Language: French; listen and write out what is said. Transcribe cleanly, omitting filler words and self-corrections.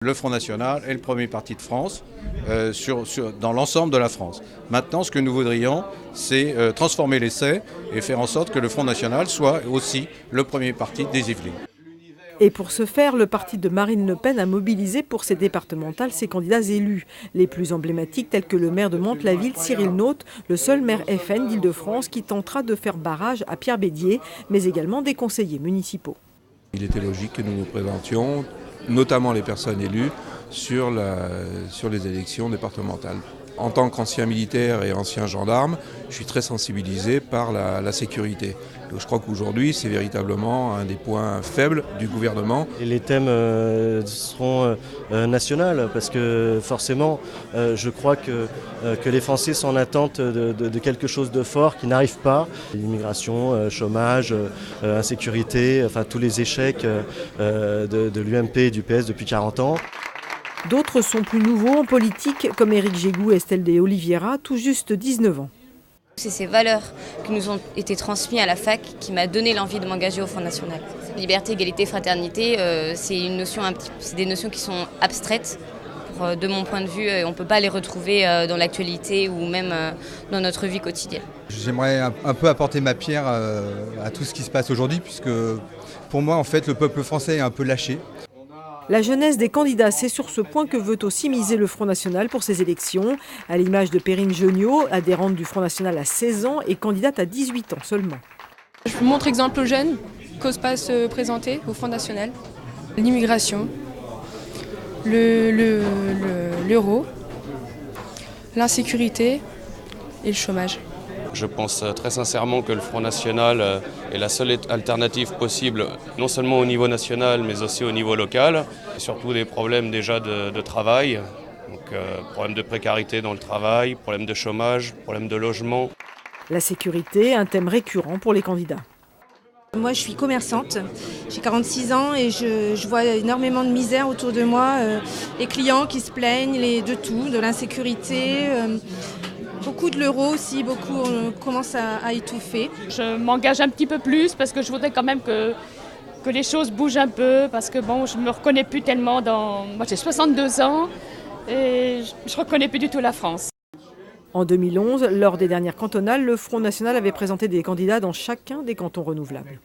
Le Front National est le premier parti de France dans l'ensemble de la France. Maintenant, ce que nous voudrions, c'est transformer l'essai et faire en sorte que le Front National soit aussi le premier parti des Yvelines. Et pour ce faire, le parti de Marine Le Pen a mobilisé pour ses départementales ses candidats élus. Les plus emblématiques tels que le maire de Mantes-la-Ville, Cyril Naute, le seul maire FN d'Île-de-France qui tentera de faire barrage à Pierre Bédier, mais également des conseillers municipaux. Il était logique que nous nous présentions, notamment les personnes élues, sur les élections départementales. En tant qu'ancien militaire et ancien gendarme, je suis très sensibilisé par la sécurité. Donc je crois qu'aujourd'hui, c'est véritablement un des points faibles du gouvernement. Et les thèmes seront nationaux parce que forcément, je crois que les Français sont en attente de quelque chose de fort qui n'arrive pas. L'immigration, chômage, insécurité, enfin tous les échecs de l'UMP et du PS depuis 40 ans. D'autres sont plus nouveaux en politique, comme Éric Gégou et Estelle de Oliveira, tout juste 19 ans. C'est ces valeurs qui nous ont été transmises à la fac qui m'a donné l'envie de m'engager au Front National. Liberté, égalité, fraternité, c'est des notions qui sont abstraites. De mon point de vue, on ne peut pas les retrouver dans l'actualité ou même dans notre vie quotidienne. J'aimerais un peu apporter ma pierre à tout ce qui se passe aujourd'hui, puisque pour moi, en fait, le peuple français est un peu lâché. La jeunesse des candidats, c'est sur ce point que veut aussi miser le Front National pour ces élections, à l'image de Perrine Jeugnot, adhérente du Front National à 16 ans et candidate à 18 ans seulement. Je montre exemple aux jeunes qu'osent pas se présenter au Front National. L'immigration, l'euro, l'insécurité et le chômage. Je pense très sincèrement que le Front National est la seule alternative possible, non seulement au niveau national, mais aussi au niveau local. Et surtout des problèmes déjà de travail, donc problèmes de précarité dans le travail, problèmes de chômage, problèmes de logement. La sécurité, un thème récurrent pour les candidats. Moi, je suis commerçante, j'ai 46 ans et je vois énormément de misère autour de moi. Les clients qui se plaignent, de tout, de l'insécurité. Beaucoup de l'euro aussi, beaucoup commencent à étouffer. Je m'engage un petit peu plus parce que je voudrais quand même que les choses bougent un peu parce que bon, je ne me reconnais plus tellement dans... Moi j'ai 62 ans et je ne reconnais plus du tout la France. En 2011, lors des dernières cantonales, le Front National avait présenté des candidats dans chacun des cantons renouvelables.